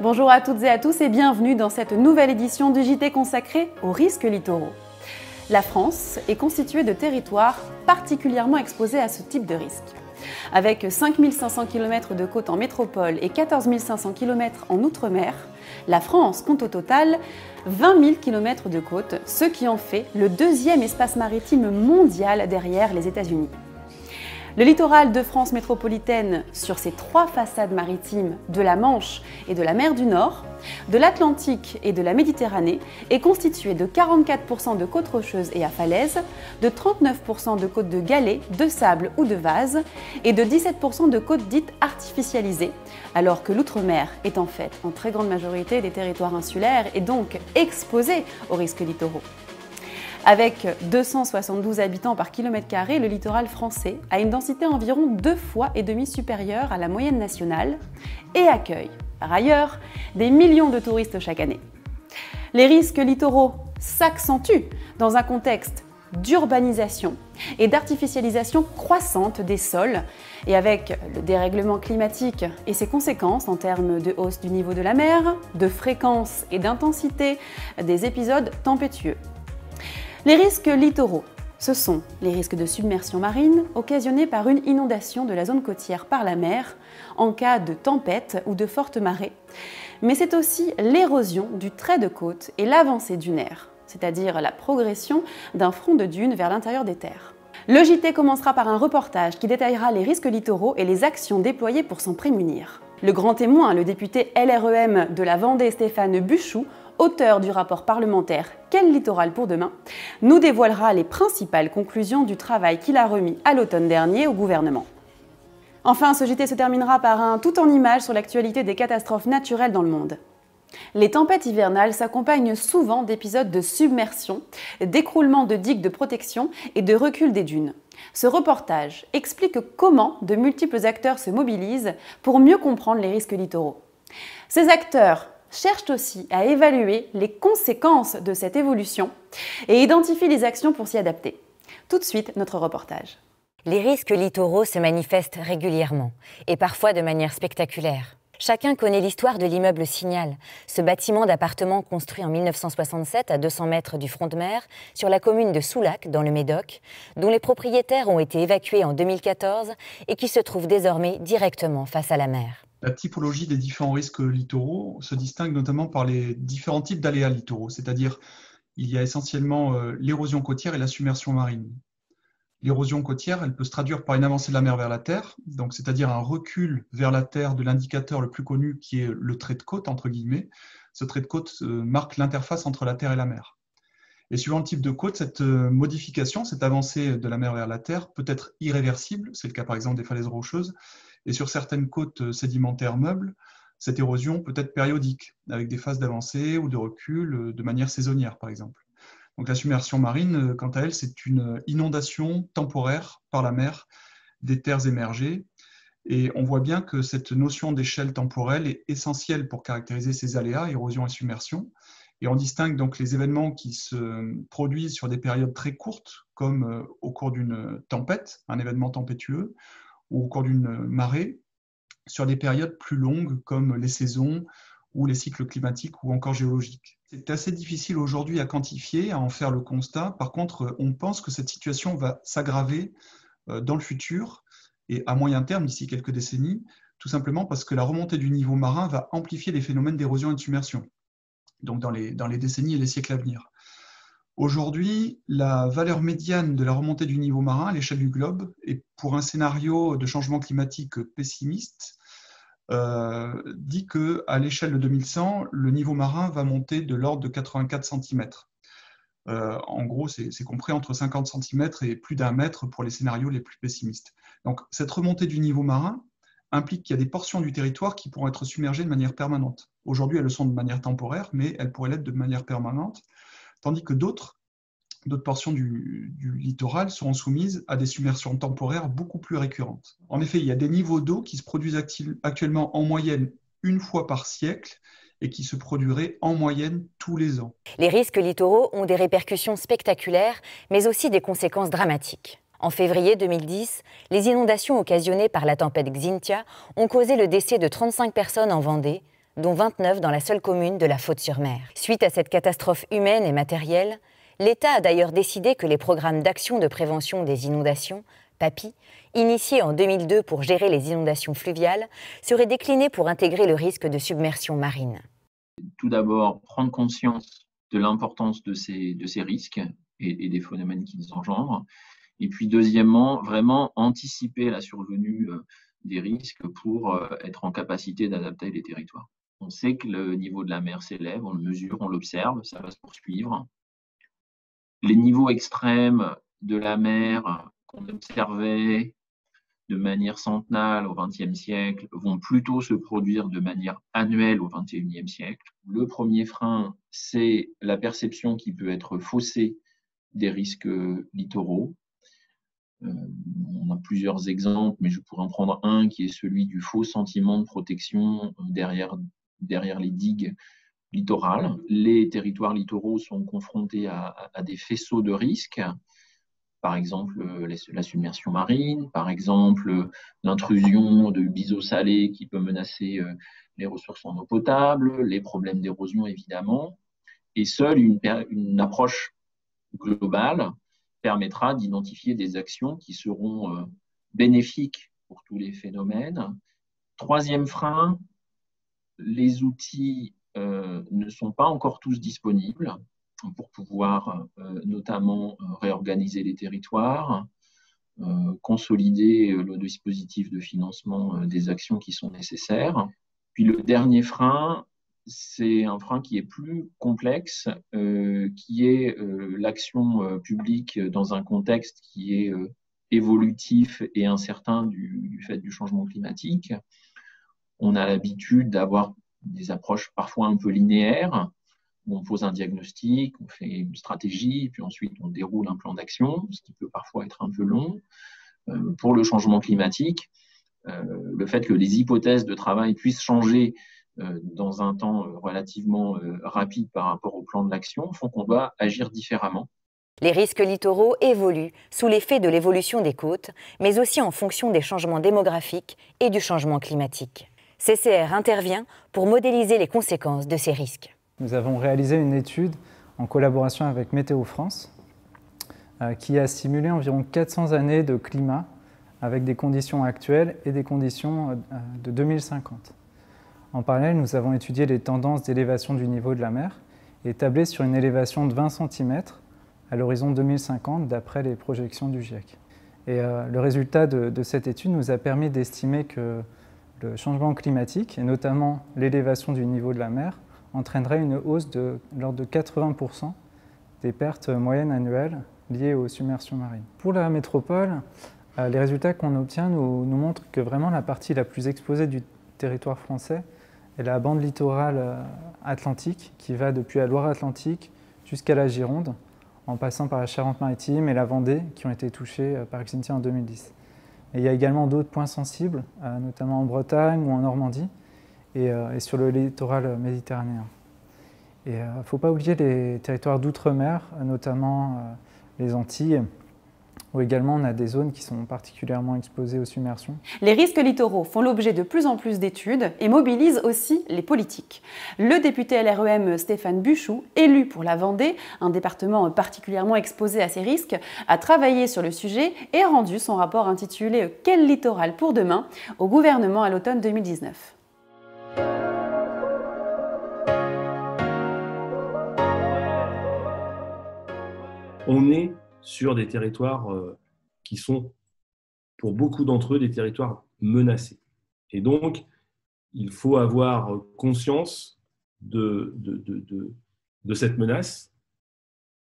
Bonjour à toutes et à tous et bienvenue dans cette nouvelle édition du JT consacré aux risques littoraux. La France est constituée de territoires particulièrement exposés à ce type de risques. Avec 5 500 km de côte en métropole et 14 500 km en outre-mer, la France compte au total 20 000 km de côte, ce qui en fait le deuxième espace maritime mondial derrière les États-Unis. Le littoral de France métropolitaine, sur ses trois façades maritimes de la Manche et de la mer du Nord, de l'Atlantique et de la Méditerranée, est constitué de 44% de côtes rocheuses et à falaises, de 39% de côtes de galets, de sable ou de vase et de 17% de côtes dites artificialisées, alors que l'outre-mer est en fait en très grande majorité des territoires insulaires et donc exposés aux risques littoraux. Avec 272 habitants par kilomètre carré, le littoral français a une densité environ 2,5 fois supérieure à la moyenne nationale et accueille, par ailleurs, des millions de touristes chaque année. Les risques littoraux s'accentuent dans un contexte d'urbanisation et d'artificialisation croissante des sols et avec le dérèglement climatique et ses conséquences en termes de hausse du niveau de la mer, de fréquence et d'intensité des épisodes tempétueux. Les risques littoraux, ce sont les risques de submersion marine occasionnés par une inondation de la zone côtière par la mer en cas de tempête ou de forte marée, mais c'est aussi l'érosion du trait de côte et l'avancée dunaire, c'est-à-dire la progression d'un front de dune vers l'intérieur des terres. Le JT commencera par un reportage qui détaillera les risques littoraux et les actions déployées pour s'en prémunir. Le grand témoin, le député LREM de la Vendée Stéphane Buchou, auteur du rapport parlementaire « Quel littoral pour demain ?», nous dévoilera les principales conclusions du travail qu'il a remis à l'automne dernier au gouvernement. Enfin, ce JT se terminera par un tout en images sur l'actualité des catastrophes naturelles dans le monde. Les tempêtes hivernales s'accompagnent souvent d'épisodes de submersion, d'écroulement de digues de protection et de recul des dunes. Ce reportage explique comment de multiples acteurs se mobilisent pour mieux comprendre les risques littoraux. Ces acteurs cherchent aussi à évaluer les conséquences de cette évolution et identifient les actions pour s'y adapter. Tout de suite, notre reportage. Les risques littoraux se manifestent régulièrement et parfois de manière spectaculaire. Chacun connaît l'histoire de l'immeuble Signal, ce bâtiment d'appartements construit en 1967 à 200 mètres du front de mer sur la commune de Soulac, dans le Médoc, dont les propriétaires ont été évacués en 2014 et qui se trouve désormais directement face à la mer. La typologie des différents risques littoraux se distingue notamment par les différents types d'aléas littoraux, c'est-à-dire il y a essentiellement l'érosion côtière et la submersion marine. L'érosion côtière, elle peut se traduire par une avancée de la mer vers la terre, donc c'est-à-dire un recul vers la terre de l'indicateur le plus connu qui est le trait de côte, entre guillemets. Ce trait de côte marque l'interface entre la terre et la mer. Et suivant le type de côte, cette modification, cette avancée de la mer vers la terre peut être irréversible, c'est le cas par exemple des falaises rocheuses, et sur certaines côtes sédimentaires meubles, cette érosion peut être périodique, avec des phases d'avancée ou de recul de manière saisonnière par exemple. Donc la submersion marine, quant à elle, c'est une inondation temporaire par la mer des terres émergées. Et on voit bien que cette notion d'échelle temporelle est essentielle pour caractériser ces aléas, érosion et submersion. Et on distingue donc les événements qui se produisent sur des périodes très courtes, comme au cours d'une tempête, un événement tempétueux, ou au cours d'une marée, sur des périodes plus longues, comme les saisons, ou les cycles climatiques, ou encore géologiques. C'est assez difficile aujourd'hui à quantifier, à en faire le constat. Par contre, on pense que cette situation va s'aggraver dans le futur, et à moyen terme, d'ici quelques décennies, tout simplement parce que la remontée du niveau marin va amplifier les phénomènes d'érosion et de submersion, donc dans les décennies et les siècles à venir. Aujourd'hui, la valeur médiane de la remontée du niveau marin à l'échelle du globe, et pour un scénario de changement climatique pessimiste, dit qu'à l'échelle de 2100, le niveau marin va monter de l'ordre de 84 cm. En gros, c'est compris entre 50 cm et plus d'1 mètre pour les scénarios les plus pessimistes. Donc, cette remontée du niveau marin implique qu'il y a des portions du territoire qui pourront être submergées de manière permanente. Aujourd'hui, elles le sont de manière temporaire, mais elles pourraient l'être de manière permanente, tandis que d'autres portions du littoral seront soumises à des submersions temporaires beaucoup plus récurrentes. En effet, il y a des niveaux d'eau qui se produisent actuellement en moyenne une fois par siècle et qui se produiraient en moyenne tous les ans. Les risques littoraux ont des répercussions spectaculaires, mais aussi des conséquences dramatiques. En février 2010, les inondations occasionnées par la tempête Xynthia ont causé le décès de 35 personnes en Vendée, dont 29 dans la seule commune de La Faute-sur-Mer. Suite à cette catastrophe humaine et matérielle, l'État a d'ailleurs décidé que les programmes d'action de prévention des inondations, PAPI, initiés en 2002 pour gérer les inondations fluviales, seraient déclinés pour intégrer le risque de submersion marine. Tout d'abord, prendre conscience de l'importance de ces risques et des phénomènes qu'ils engendrent. Et puis, deuxièmement, vraiment anticiper la survenue des risques pour être en capacité d'adapter les territoires. On sait que le niveau de la mer s'élève, on le mesure, on l'observe, ça va se poursuivre. Les niveaux extrêmes de la mer qu'on observait de manière centenale au XXe siècle vont plutôt se produire de manière annuelle au XXIe siècle. Le premier frein, c'est la perception qui peut être faussée des risques littoraux. On a plusieurs exemples, mais je pourrais en prendre un qui est celui du faux sentiment de protection derrière les digues littorales. Les territoires littoraux sont confrontés à des faisceaux de risques, par exemple la submersion marine, par exemple l'intrusion de biseaux salés qui peut menacer les ressources en eau potable, les problèmes d'érosion évidemment, et seule une approche globale permettra d'identifier des actions qui seront bénéfiques pour tous les phénomènes. Troisième frein, les outils ne sont pas encore tous disponibles pour pouvoir notamment réorganiser les territoires, consolider le dispositif de financement des actions qui sont nécessaires. Puis le dernier frein, c'est un frein qui est plus complexe, qui est l'action publique dans un contexte qui est évolutif et incertain du fait du changement climatique. On a l'habitude d'avoir des approches parfois un peu linéaires, où on pose un diagnostic, on fait une stratégie, puis ensuite on déroule un plan d'action, ce qui peut parfois être un peu long. Pour le changement climatique, le fait que les hypothèses de travail puissent changer dans un temps relativement rapide par rapport au plan de l'action font qu'on doit agir différemment. Les risques littoraux évoluent sous l'effet de l'évolution des côtes, mais aussi en fonction des changements démographiques et du changement climatique. CCR intervient pour modéliser les conséquences de ces risques. Nous avons réalisé une étude en collaboration avec Météo France qui a simulé environ 400 années de climat avec des conditions actuelles et des conditions de 2050. En parallèle, nous avons étudié les tendances d'élévation du niveau de la mer et tablé sur une élévation de 20 cm à l'horizon 2050 d'après les projections du GIEC. Et le résultat de cette étude nous a permis d'estimer que le changement climatique, et notamment l'élévation du niveau de la mer, entraînerait une hausse de l'ordre de 80% des pertes moyennes annuelles liées aux submersions marines. Pour la métropole, les résultats qu'on obtient nous montrent que vraiment la partie la plus exposée du territoire français est la bande littorale atlantique qui va depuis la Loire-Atlantique jusqu'à la Gironde, en passant par la Charente-Maritime et la Vendée qui ont été touchées par Xynthia en 2010. Et il y a également d'autres points sensibles, notamment en Bretagne ou en Normandie et sur le littoral méditerranéen. Et il ne faut pas oublier les territoires d'outre-mer, notamment les Antilles, où également on a des zones qui sont particulièrement exposées aux submersions. Les risques littoraux font l'objet de plus en plus d'études et mobilisent aussi les politiques. Le député LREM Stéphane Buchou, élu pour la Vendée, un département particulièrement exposé à ces risques, a travaillé sur le sujet et a rendu son rapport intitulé « Quel littoral pour demain ?» au gouvernement à l'automne 2019. On est sur des territoires qui sont, pour beaucoup d'entre eux, des territoires menacés. Et donc, il faut avoir conscience de cette menace,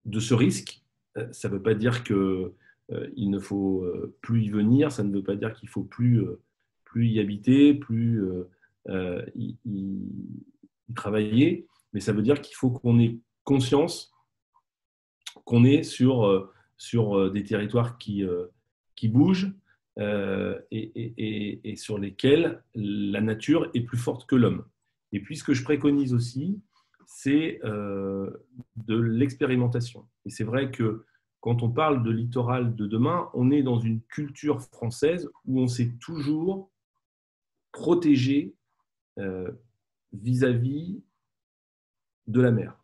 de ce risque. Ça ne veut pas dire qu'il ne faut plus y venir, ça ne veut pas dire qu'il ne faut plus y habiter, plus y travailler, mais ça veut dire qu'il faut qu'on ait conscience qu'on est sur des territoires qui bougent et sur lesquels la nature est plus forte que l'homme. Et puis, ce que je préconise aussi, c'est de l'expérimentation. Et c'est vrai que quand on parle de littoral de demain, on est dans une culture française où on s'est toujours protégé vis-à-vis de la mer.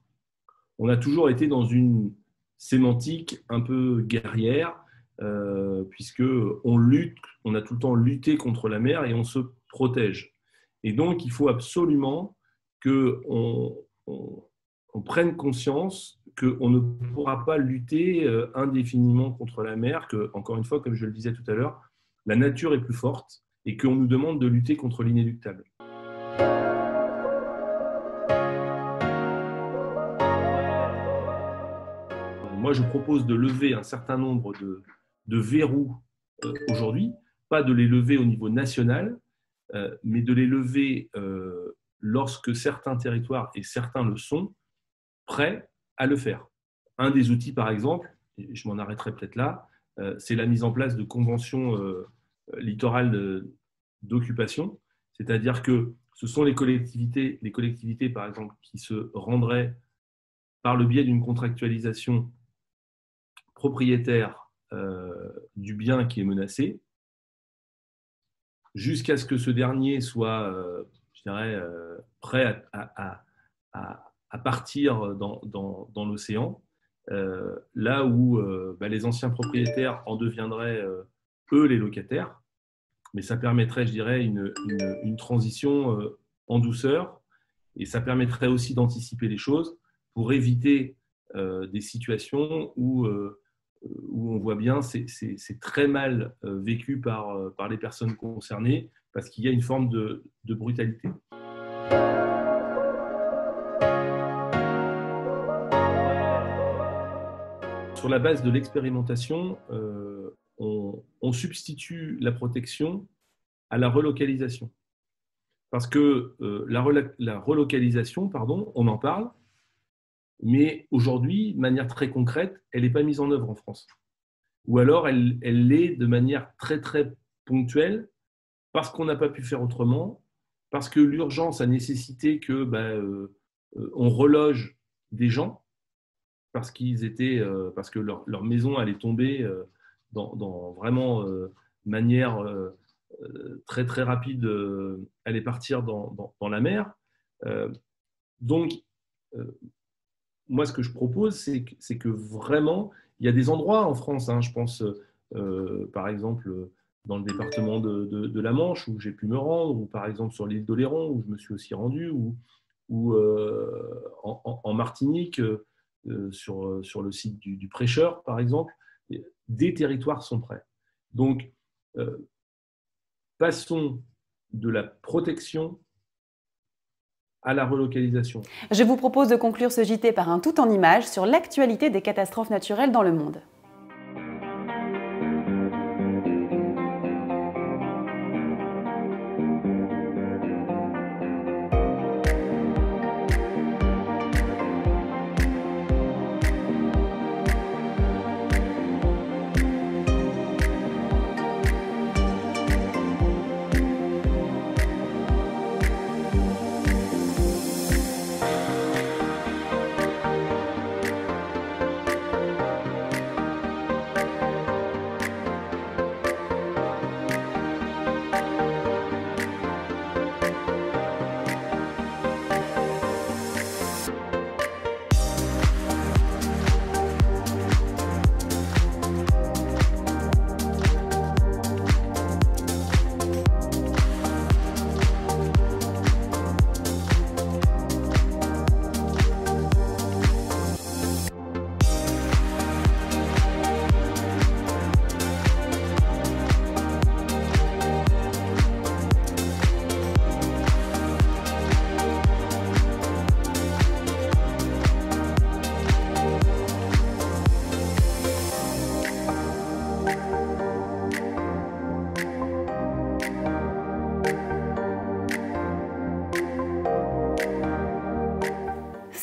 On a toujours été dans une sémantique un peu guerrière, puisque on a tout le temps lutté contre la mer et on se protège. Et donc, il faut absolument qu'on prenne conscience qu'on ne pourra pas lutter indéfiniment contre la mer, que, encore une fois, comme je le disais tout à l'heure, la nature est plus forte et qu'on nous demande de lutter contre l'inéluctable. Moi, je propose de lever un certain nombre de verrous aujourd'hui, pas de les lever au niveau national, mais de les lever lorsque certains territoires, et certains le sont, prêts à le faire. Un des outils, par exemple, et je m'en arrêterai peut-être là, c'est la mise en place de conventions littorales d'occupation, c'est-à-dire que ce sont les collectivités, par exemple, qui se rendraient par le biais d'une contractualisation propriétaire du bien qui est menacé, jusqu'à ce que ce dernier soit, je dirais, prêt à partir dans l'océan, là où les anciens propriétaires en deviendraient, eux, les locataires. Mais ça permettrait, je dirais, une transition en douceur, et ça permettrait aussi d'anticiper les choses pour éviter des situations où on voit bien c'est très mal vécu par les personnes concernées, parce qu'il y a une forme de brutalité. Sur la base de l'expérimentation, on substitue la protection à la relocalisation. Parce que la relocalisation, on en parle, mais aujourd'hui, de manière très concrète, elle n'est pas mise en œuvre en France. Ou alors, elle l'est de manière très, très ponctuelle, parce qu'on n'a pas pu faire autrement, parce que l'urgence a nécessité que on reloge des gens, parce que leur maison allait tomber dans vraiment manière très, très rapide, allait partir dans la mer. Donc, moi, ce que je propose, c'est que vraiment, il y a des endroits en France, je pense par exemple dans le département de la Manche où j'ai pu me rendre, ou par exemple sur l'île d'Oléron où je me suis aussi rendu, ou en Martinique sur le site du Prêcheur, par exemple. Des territoires sont prêts. Donc, passons de la protection à la relocalisation. Je vous propose de conclure ce JT par un tout en images sur l'actualité des catastrophes naturelles dans le monde.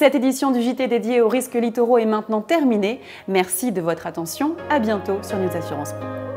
Cette édition du JT dédiée aux risques littoraux est maintenant terminée. Merci de votre attention. À bientôt sur News Assurance Pro.